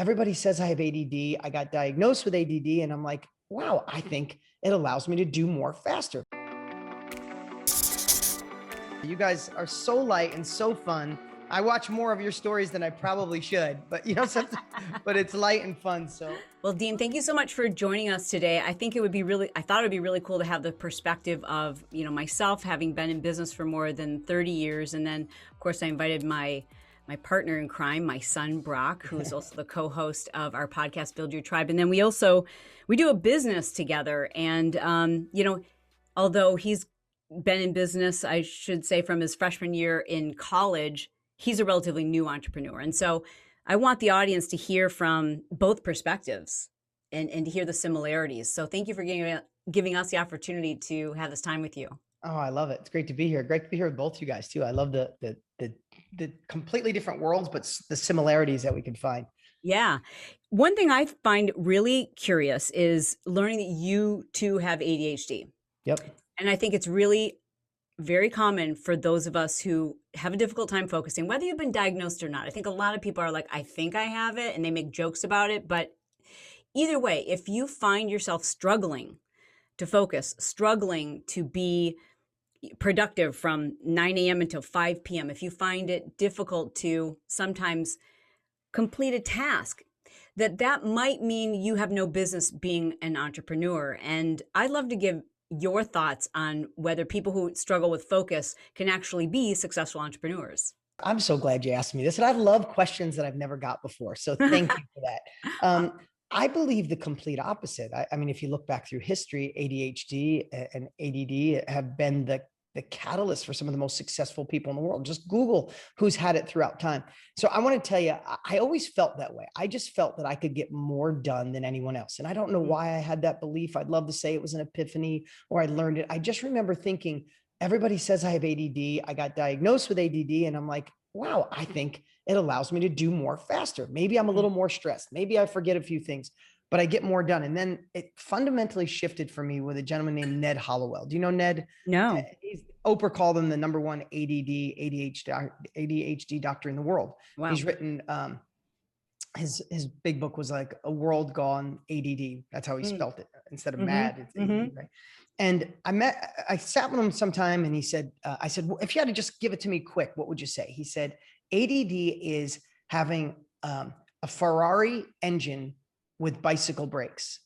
everybody says I have ADD. I got diagnosed with ADD and I'm like, wow, I think it allows me to do more faster. You guys are so light and so fun. I watch more of your stories than I probably should, but but it's light and fun. So, well, Dean, thank you so much for joining us today. I thought it would be really cool to have the perspective of, myself having been in business for more than 30 years. And then of course I invited my partner in crime, my son, Brock, who is also the co-host of our podcast, Build Your Tribe. And then we do a business together. And, although he's been in business, I should say, from his freshman year in college, he's a relatively new entrepreneur. And so I want the audience to hear from both perspectives and to hear the similarities. So thank you for giving us the opportunity to have this time with you. Oh, I love it. It's great to be here. Great to be here with both you guys too. I love the completely different worlds, but the similarities that we can find. Yeah. One thing I find really curious is learning that you too have ADHD. Yep. And I think it's really very common for those of us who have a difficult time focusing, whether you've been diagnosed or not. I think a lot of people are like, I think I have it, and they make jokes about it. But either way, if you find yourself struggling to focus, struggling to be productive from 9 a.m. until 5 p.m., if you find it difficult to sometimes complete a task, that might mean you have no business being an entrepreneur. And I'd love to give your thoughts on whether people who struggle with focus can actually be successful entrepreneurs. I'm so glad you asked me this. And I love questions that I've never got before. So thank you for that. I believe the complete opposite. I mean, if you look back through history, ADHD and ADD have been the catalyst for some of the most successful people in the world. Just Google who's had it throughout time. So I want to tell you, I always felt that way. I just felt that I could get more done than anyone else. And I don't know why I had that belief. I'd love to say it was an epiphany or I learned it. I just remember thinking, everybody says I have ADD. I got diagnosed with ADD and I'm like, wow, I think it allows me to do more faster. Maybe I'm a little more stressed. Maybe I forget a few things, but I get more done. And then it fundamentally shifted for me with a gentleman named Ned Hollowell. Do you know Ned? No. Oprah called him the #1 ADHD doctor in the world. Wow. He's written, his big book was like A World Gone ADD. That's how he spelt it. Instead of mad, it's ADD, right? And I sat with him sometime and he said, I said, well, if you had to just give it to me quick, what would you say? He said, ADD is having a Ferrari engine with bicycle brakes.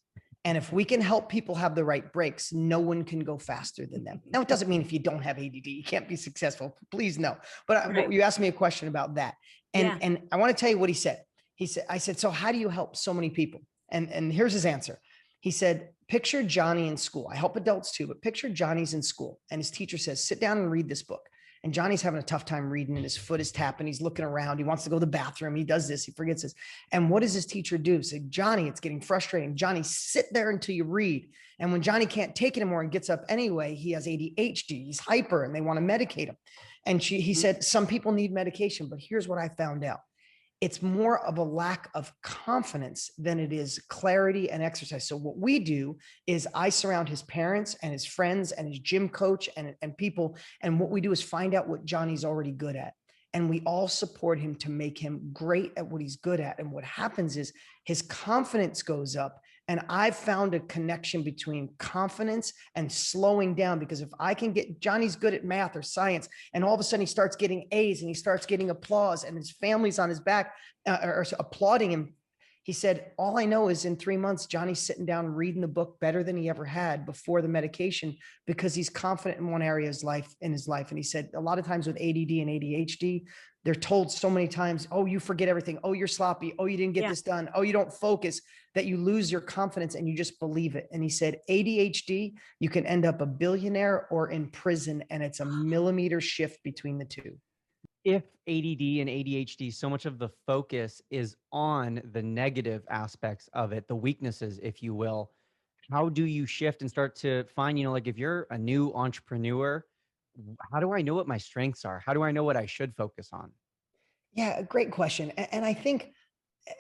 And if we can help people have the right brakes, no one can go faster than them. Now, it doesn't mean if you don't have ADD, you can't be successful. Please no. But you asked me a question about that. And I want to tell you what he said. I said, so how do you help so many people? And here's his answer. He said, picture Johnny in school. I help adults too, but picture Johnny's in school. And his teacher says, sit down and read this book. And Johnny's having a tough time reading and his foot is tapping. He's looking around. He wants to go to the bathroom. He does this. He forgets this. And what does his teacher do? Say, Johnny, it's getting frustrating. Johnny, sit there until you read. And when Johnny can't take it anymore and gets up anyway, he has ADHD. He's hyper and they want to medicate him. And he said, some people need medication, but here's what I found out. It's more of a lack of confidence than it is clarity and exercise. So what we do is I surround his parents and his friends and his gym coach and people. And what we do is find out what Johnny's already good at. And we all support him to make him great at what he's good at. And what happens is his confidence goes up. And I've found a connection between confidence and slowing down, because if I can get Johnny's good at math or science, and all of a sudden he starts getting A's and he starts getting applause and his family's on his back or applauding him. He said, all I know is in 3 months, Johnny's sitting down reading the book better than he ever had before the medication, because he's confident in one area in his life. And he said, a lot of times with ADD and ADHD, they're told so many times, oh, you forget everything. Oh, you're sloppy. Oh, you didn't get this done. Oh, you don't focus, that you lose your confidence and you just believe it. And he said, ADHD, you can end up a billionaire or in prison. And it's a millimeter shift between the two. If ADD and ADHD, so much of the focus is on the negative aspects of it, the weaknesses, if you will, how do you shift and start to find, like if you're a new entrepreneur, how do I know what my strengths are? How do I know what I should focus on? Yeah, great question. And I think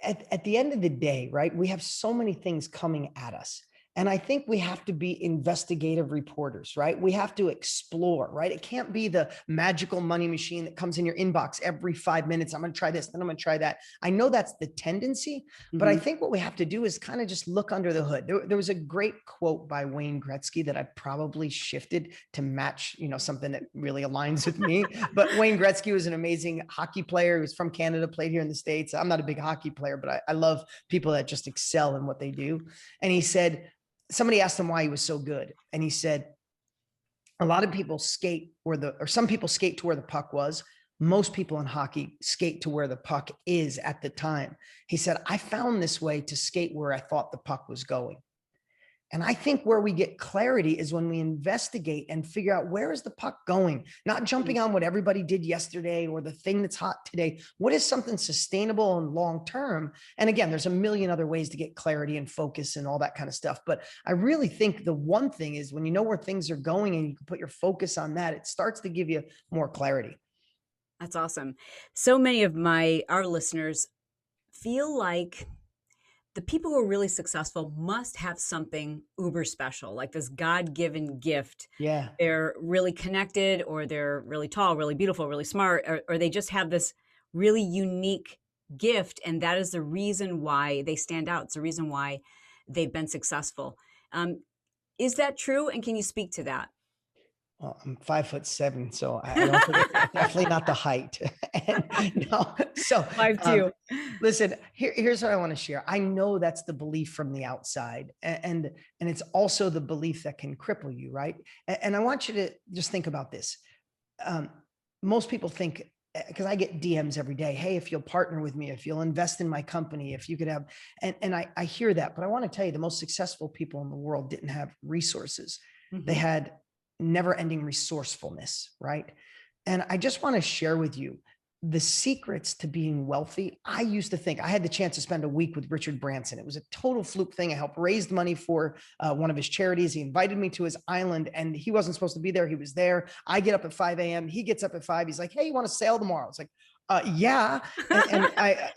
at the end of the day, right, we have so many things coming at us. And I think we have to be investigative reporters, right? We have to explore, right? It can't be the magical money machine that comes in your inbox every 5 minutes. I'm going to try this, then I'm going to try that. I know that's the tendency, but I think what we have to do is kind of just look under the hood. There was a great quote by Wayne Gretzky that I probably shifted to match, something that really aligns with me. But Wayne Gretzky was an amazing hockey player. He was from Canada, played here in the States. I'm not a big hockey player, but I love people that just excel in what they do. And he said, somebody asked him why he was so good. And he said, a lot of people skate some people skate to where the puck was. Most people in hockey skate to where the puck is at the time. He said, I found this way to skate where I thought the puck was going. And I think where we get clarity is when we investigate and figure out, where is the puck going? Not jumping on what everybody did yesterday or the thing that's hot today. What is something sustainable and long-term? And again, there's a million other ways to get clarity and focus and all that kind of stuff. But I really think the one thing is, when you know where things are going and you can put your focus on that, it starts to give you more clarity. That's awesome. So many of our listeners feel like the people who are really successful must have something uber special, like this God-given gift. Yeah. They're really connected, or they're really tall, really beautiful, really smart, or they just have this really unique gift. And that is the reason why they stand out. It's the reason why they've been successful. Is that true? And can you speak to that? Well, I'm 5'7", so I don't think it's definitely not the height. No, so 5'2". Listen, here's what I want to share. I know that's the belief from the outside, and it's also the belief that can cripple you, right? And I want you to just think about this. Most people think, because I get DMs every day, hey, if you'll partner with me, if you'll invest in my company, if you could have, and I hear that, but I want to tell you, the most successful people in the world didn't have resources. They had never-ending resourcefulness, right? And I just want to share with you the secrets to being wealthy. I used to think, I had the chance to spend a week with Richard Branson. It was a total fluke thing. I helped raise money for one of his charities. He invited me to his island, and he wasn't supposed to be there. He was there. I get up at 5 a.m. He gets up at 5. He's like, hey, you want to sail tomorrow? It's like, yeah. And I,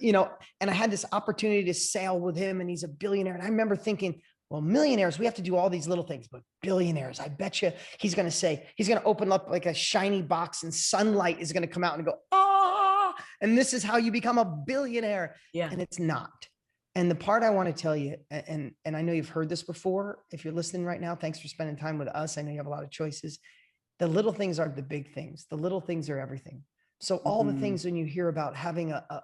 and I had this opportunity to sail with him, and he's a billionaire. And I remember thinking, well, millionaires, we have to do all these little things, but billionaires, I bet you he's going to open up like a shiny box and sunlight is going to come out and go, and this is how you become a billionaire. Yeah. And it's not. And the part I want to tell you, and I know you've heard this before, if you're listening right now, thanks for spending time with us. I know you have a lot of choices. The little things are the big things. The little things are everything. So all the things when you hear about having a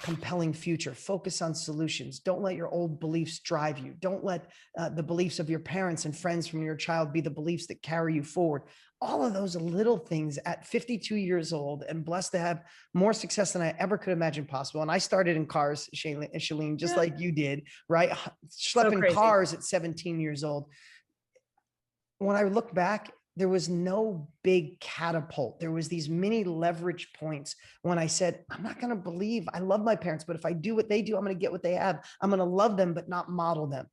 compelling future, focus on solutions. Don't let your old beliefs drive you. Don't let the beliefs of your parents and friends from your child be the beliefs that carry you forward. All of those little things at 52 years old, and blessed to have more success than I ever could imagine possible. And I started in cars, Chalene, just like you did, right? Schlepping cars at 17 years old. When I look back, there was no big catapult. There was these mini leverage points when I said, I'm not going to believe, I love my parents, but if I do what they do, I'm going to get what they have. I'm going to love them, but not model them.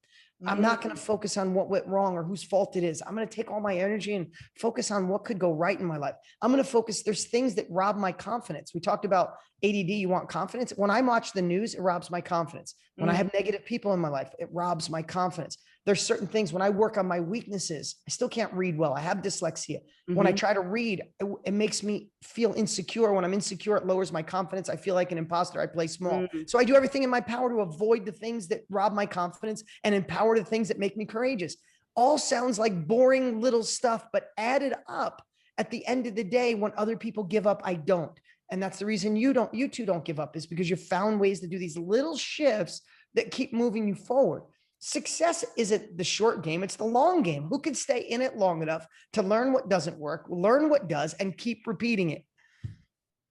I'm not going to focus on what went wrong or whose fault it is. I'm going to take all my energy and focus on what could go right in my life. I'm going to focus. There's things that rob my confidence. We talked about ADD. You want confidence. When I watch the news, it robs my confidence. When I have negative people in my life, it robs my confidence. There's certain things when I work on my weaknesses, I still can't read well. I have dyslexia. When I try to read, it makes me feel insecure. When I'm insecure, it lowers my confidence. I feel like an imposter. I play small. So I do everything in my power to avoid the things that rob my confidence and empower the things that make me courageous. All sounds like boring little stuff, but added up at the end of the day, when other people give up, I don't. And that's the reason you two don't give up, is because you found ways to do these little shifts that keep moving you forward. Success isn't the short game, it's the long game. Who can stay in it long enough to learn what doesn't work, learn what does, and keep repeating it?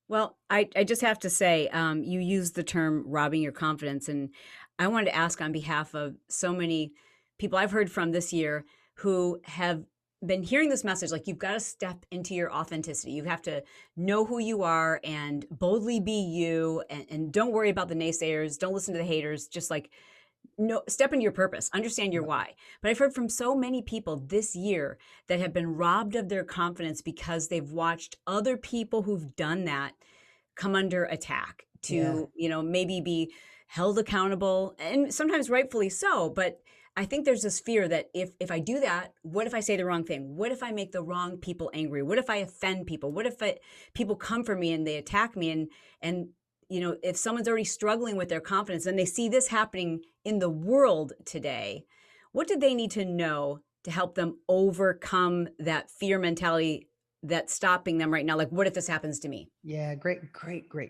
Well, I just have to say, you used the term robbing your confidence. And I wanted to ask on behalf of so many people I've heard from this year who have been hearing this message, like, you've got to step into your authenticity. You have to know who you are and boldly be you, and don't worry about the naysayers. Don't listen to the haters. Just like, no, step into your purpose, understand your why. But I've heard from so many people this year that have been robbed of their confidence because they've watched other people who've done that come under attack to, maybe be held accountable, and sometimes rightfully so. But I think there's this fear that if I do that, what if I say the wrong thing? What if I make the wrong people angry? What if I offend people? What if people come for me and they attack me? And if someone's already struggling with their confidence and they see this happening in the world today, what do they need to know to help them overcome that fear mentality that's stopping them right now? Like, what if this happens to me? Yeah, great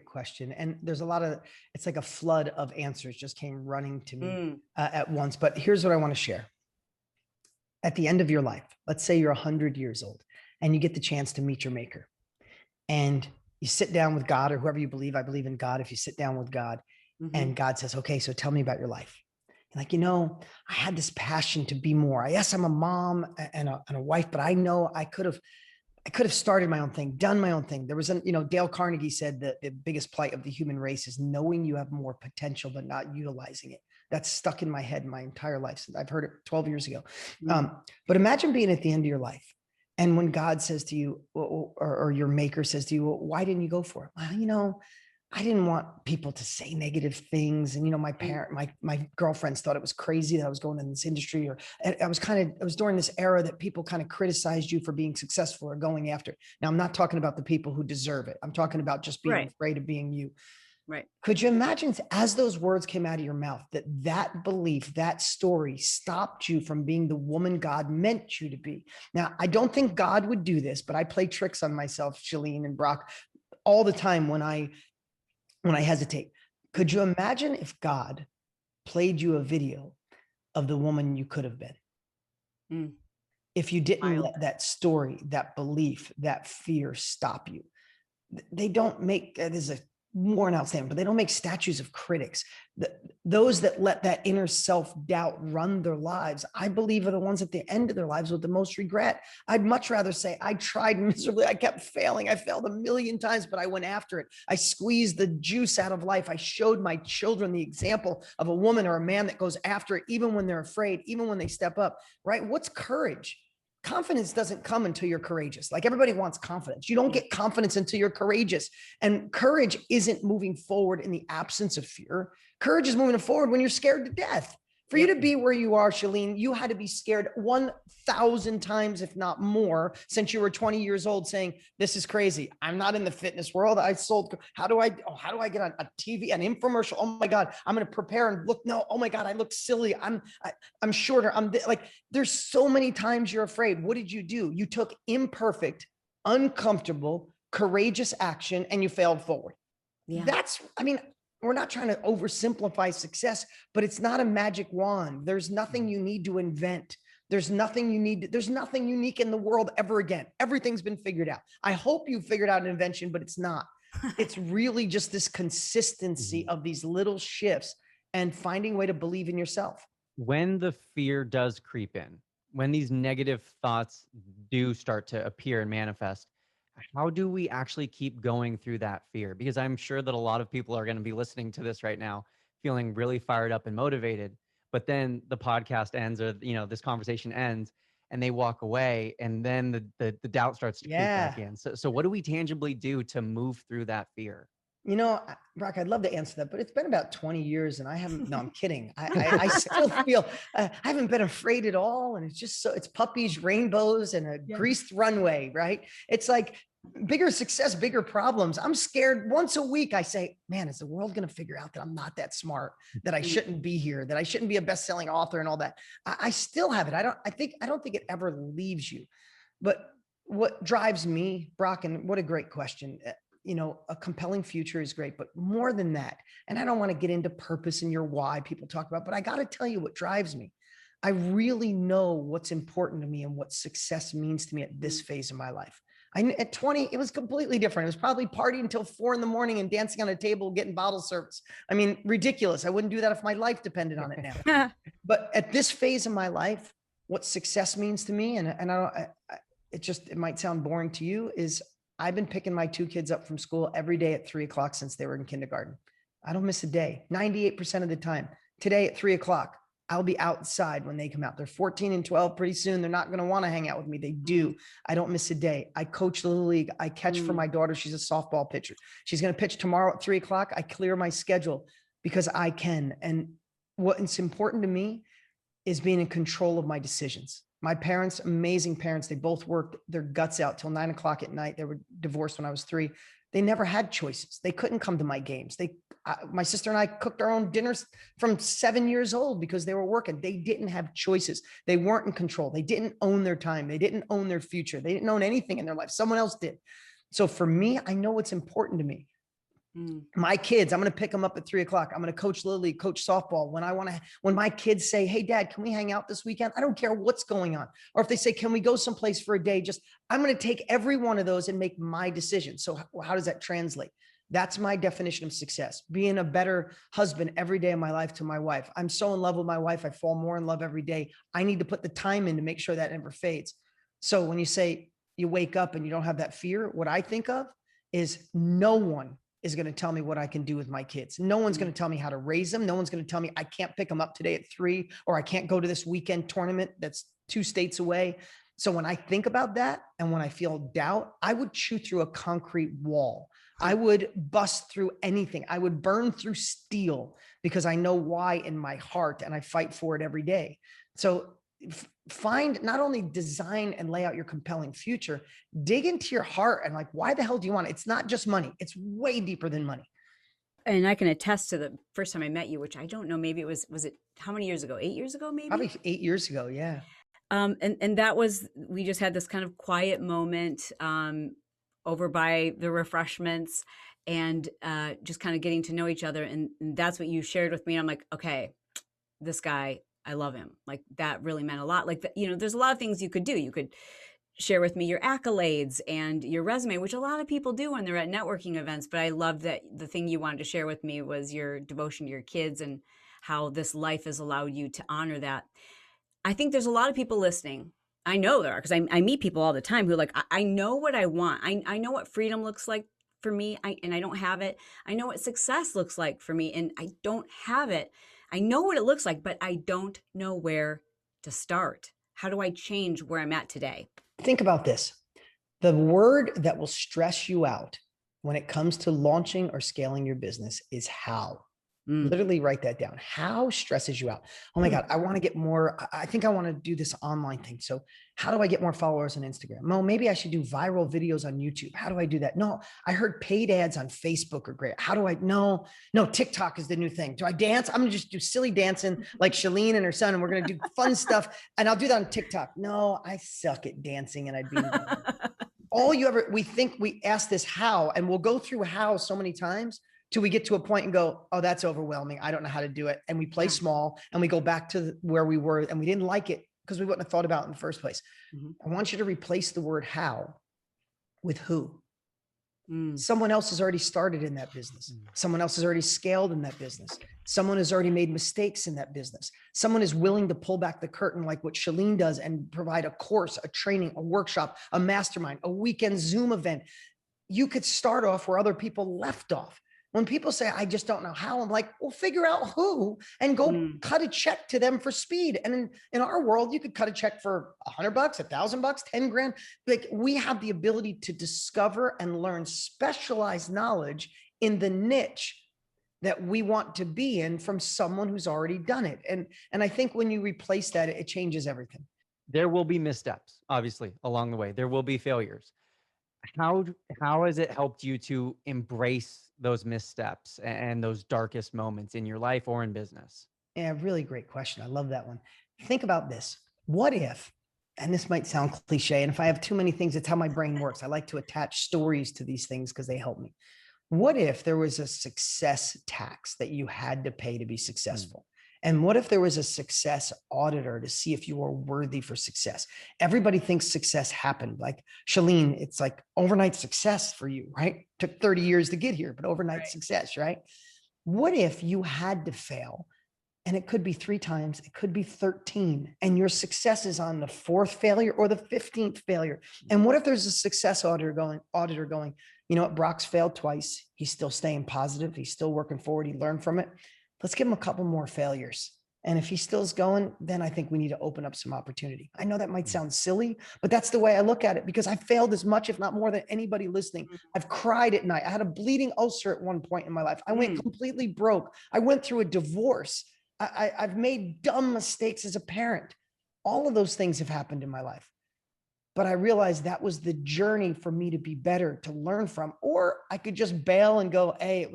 question. And there's it's like a flood of answers just came running to me at once. But here's what I want to share. At the end of your life, let's say you're 100 years old and you get the chance to meet your maker, and you sit down with God or whoever you believe. I believe in God. If you sit down with God and God says, okay, so tell me about your life. You're like, I had this passion to be more. Yes, I'm a mom and a wife, but I know I could have started my own thing, done my own thing. There was Dale Carnegie said that the biggest plight of the human race is knowing you have more potential, but not utilizing it. That's stuck in my head my entire life. I've heard it 12 years ago. But imagine being at the end of your life. And when God says to you, or your maker says to you, well, why didn't you go for it? Well, I didn't want people to say negative things. And, my girlfriends thought it was crazy that I was going in this industry, or it was during this era that people kind of criticized you for being successful or going after. Now, I'm not talking about the people who deserve it. I'm talking about just being afraid of being you. Right. Could you imagine, as those words came out of your mouth, that belief, that story stopped you from being the woman God meant you to be? Now, I don't think God would do this, but I play tricks on myself, Chalene and Brock, all the time when I hesitate. Could you imagine if God played you a video of the woman you could have been? If you didn't let that story, that belief, that fear stop you. They don't make, there's a worn out statement, but they don't make statues of critics. Those that let that inner self-doubt run their lives, I believe, are the ones at the end of their lives with the most regret. I'd much rather say I tried miserably. I kept failing. I failed 1,000,000 times, but I went after it. I squeezed the juice out of life. I showed my children the example of a woman or a man that goes after it, even when they're afraid, even when they step up, right? What's courage? Confidence doesn't come until you're courageous. Like, everybody wants confidence. You don't get confidence until you're courageous. And courage isn't moving forward in the absence of fear. Courage is moving forward when you're scared to death. For you to be where you are, Chalene, you had to be scared 1,000 times, if not more, since you were 20 years old, saying, this is crazy. I'm not in the fitness world. How do I get on a TV, an infomercial? Oh my God, I'm going to prepare and look. No, oh my God, I look silly. I'm shorter. There's so many times you're afraid. What did you do? You took imperfect, uncomfortable, courageous action, and you failed forward. Yeah. We're not trying to oversimplify success, but it's not a magic wand. There's nothing you need to invent. There's nothing unique in the world ever again. Everything's been figured out. I hope you figured out an invention, but it's not. It's really just this consistency of these little shifts and finding a way to believe in yourself. When the fear does creep in, when these negative thoughts do start to appear and manifest, how do we actually keep going through that fear? Because I'm sure that a lot of people are going to be listening to this right now, feeling really fired up and motivated, but then the podcast ends, or, this conversation ends, and they walk away, and then the doubt starts to creep back in. So what do we tangibly do to move through that fear? Brock, I'd love to answer that, but it's been about 20 years and I haven't, no, I'm kidding. I still feel, I haven't been afraid at all. And it's puppies, rainbows, and a greased runway, right? It's like bigger success, bigger problems. I'm scared once a week. I say, man, is the world going to figure out that I'm not that smart, that I shouldn't be here, that I shouldn't be a best-selling author and all that? I still have it. I don't think it ever leaves you. But what drives me, Brock, and what a great question. A compelling future is great, but more than that, and I don't want to get into purpose and your why people talk about, but I got to tell you what drives me. I really know what's important to me and what success means to me at this phase of my life. At 20, it was completely different. It was probably partying until 4 a.m. and dancing on a table, getting bottle service. Ridiculous. I wouldn't do that if my life depended on it now. But at this phase of my life, what success means to me, and it might sound boring to you, is I've been picking my 2 kids up from school every day at 3 o'clock since they were in kindergarten. I don't miss a day, 98% of the time. Today at 3 o'clock, I'll be outside when they come out. They're 14 and 12. Pretty soon, they're not going to want to hang out with me. They do. I don't miss a day. I coach Little League. I catch for my daughter. She's a softball pitcher. She's going to pitch tomorrow at 3 o'clock. I clear my schedule because I can. And what's important to me is being in control of my decisions. My parents, amazing parents, they both worked their guts out till 9 o'clock at night. They were divorced when I was 3. They never had choices. They couldn't come to my games. My sister and I cooked our own dinners from 7 years old because they were working. They didn't have choices. They weren't in control. They didn't own their time. They didn't own their future. They didn't own anything in their life. Someone else did. So for me, I know what's important to me. My kids, I'm going to pick them up at 3 o'clock. I'm going to coach Little League, coach softball. When my kids say, hey, Dad, can we hang out this weekend? I don't care what's going on. Or if they say, can we go someplace for a day? I'm going to take every one of those and make my decision. So how does that translate? That's my definition of success. Being a better husband every day of my life to my wife. I'm so in love with my wife. I fall more in love every day. I need to put the time in to make sure that never fades. So when you say you wake up and you don't have that fear, what I think of is no one is going to tell me what I can do with my kids. No one's going to tell me how to raise them. No one's going to tell me I can't pick them up today at 3, or I can't go to this weekend tournament that's 2 states away. So when I think about that, and when I feel doubt, I would chew through a concrete wall. I would bust through anything. I would burn through steel because I know why in my heart, and I fight for it every day. So find, not only design and lay out your compelling future, dig into your heart and why the hell do you want it? It's not just money. It's way deeper than money. And I can attest to the first time I met you, which I don't know, maybe it was it how many years ago? 8 years ago, maybe? Probably 8 years ago. Yeah. And that was, we just had this kind of quiet moment over by the refreshments, and just kind of getting to know each other. And that's what you shared with me. And I'm like, okay, this guy, I love him. Like, that really meant a lot. Like, there's a lot of things you could do. You could share with me your accolades and your resume, which a lot of people do when they're at networking events. But I love that the thing you wanted to share with me was your devotion to your kids and how this life has allowed you to honor that. I think there's a lot of people listening. I know there are, because I meet people all the time who are like, I know what I want. I know what freedom looks like for me, and I don't have it. I know what success looks like for me, and I don't have it. I know what it looks like, but I don't know where to start. How do I change where I'm at today? Think about this. The word that will stress you out when it comes to launching or scaling your business is how. Literally write that down. How stresses you out? Oh my God, I want to get more. I think I want to do this online thing. So how do I get more followers on Instagram? No, maybe I should do viral videos on YouTube. How do I do that? No, I heard paid ads on Facebook are great. How do I? No, TikTok is the new thing. Do I dance? I'm going to just do silly dancing like Chalene and her son, and we're going to do fun stuff. And I'll do that on TikTok. No, I suck at dancing, and I'd be we ask this how, and we'll go through how so many times till we get to a point and go, oh, that's overwhelming. I don't know how to do it. And we play small, and we go back to where we were, and we didn't like it because we wouldn't have thought about it in the first place. I want you to replace the word how with who. Someone else has already started in that business. Someone else has already scaled in that business. Someone has already made mistakes in that business. Someone is willing to pull back the curtain like what Chalene does and provide a course, a training, a workshop, a mastermind, a weekend Zoom event. You could start off where other people left off. When people say, I just don't know how, I'm like, well, figure out who and go cut a check to them for speed. And in our world, you could cut a check for $100, $1,000, 10 grand. Like, we have the ability to discover and learn specialized knowledge in the niche that we want to be in from someone who's already done it. And I think when you replace that, it changes everything. There will be missteps, obviously, along the way. There will be failures. How has it helped you to embrace those missteps and those darkest moments in your life or in business? Yeah, really great question. I love that one. Think about this. What if, and this might sound cliche, and if I have too many things, it's how my brain works. I like to attach stories to these things because they help me. What if there was a success tax that you had to pay to be successful? And what if there was a success auditor to see if you were worthy for success? Everybody thinks success happened. Like Chalene, it's like overnight success for you, right? Took 30 years to get here, but overnight success, right? What if you had to fail? And it could be 3 times, it could be 13, and your success is on the 4th failure or the 15th failure. And what if there's a success auditor going, you know what, Brock's failed twice. He's still staying positive. He's still working forward. He learned from it. Let's give him a couple more failures. And if he still's going, then I think we need to open up some opportunity. I know that might sound silly, but that's the way I look at it, because I failed as much, if not more, than anybody listening. I've cried at night. I had a bleeding ulcer at one point in my life. I went completely broke. I went through a divorce. I've made dumb mistakes as a parent. All of those things have happened in my life. But I realized that was the journey for me to be better, to learn from. Or I could just bail and go, hey, it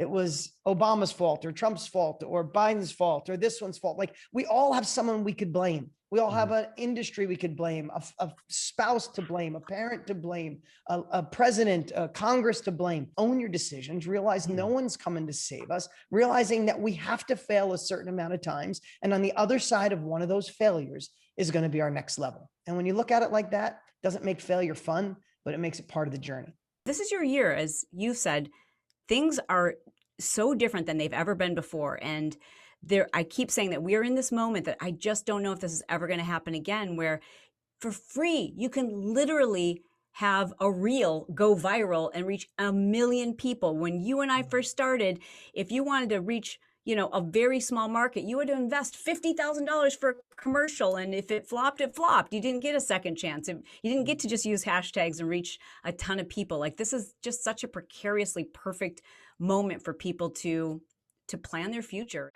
was Obama's fault or Trump's fault or Biden's fault or this one's fault. Like, we all have someone we could blame. We all have an industry we could blame, a spouse to blame, a parent to blame, a president, a Congress to blame. Own your decisions, realize no one's coming to save us, realizing that we have to fail a certain amount of times. And on the other side of one of those failures is going to be our next level. And when you look at it like that, it doesn't make failure fun, but it makes it part of the journey. This is your year, as you said. Things are so different than they've ever been before. And I keep saying that we are in this moment that I just don't know if this is ever going to happen again, where for free, you can literally have a reel go viral and reach 1 million people. When you and I first started, if you wanted to reach a very small market, you had to invest $50,000 for a commercial. And if it flopped, it flopped. You didn't get a second chance. You didn't get to just use hashtags and reach a ton of people. Like, this is just such a precariously perfect moment for people to plan their future.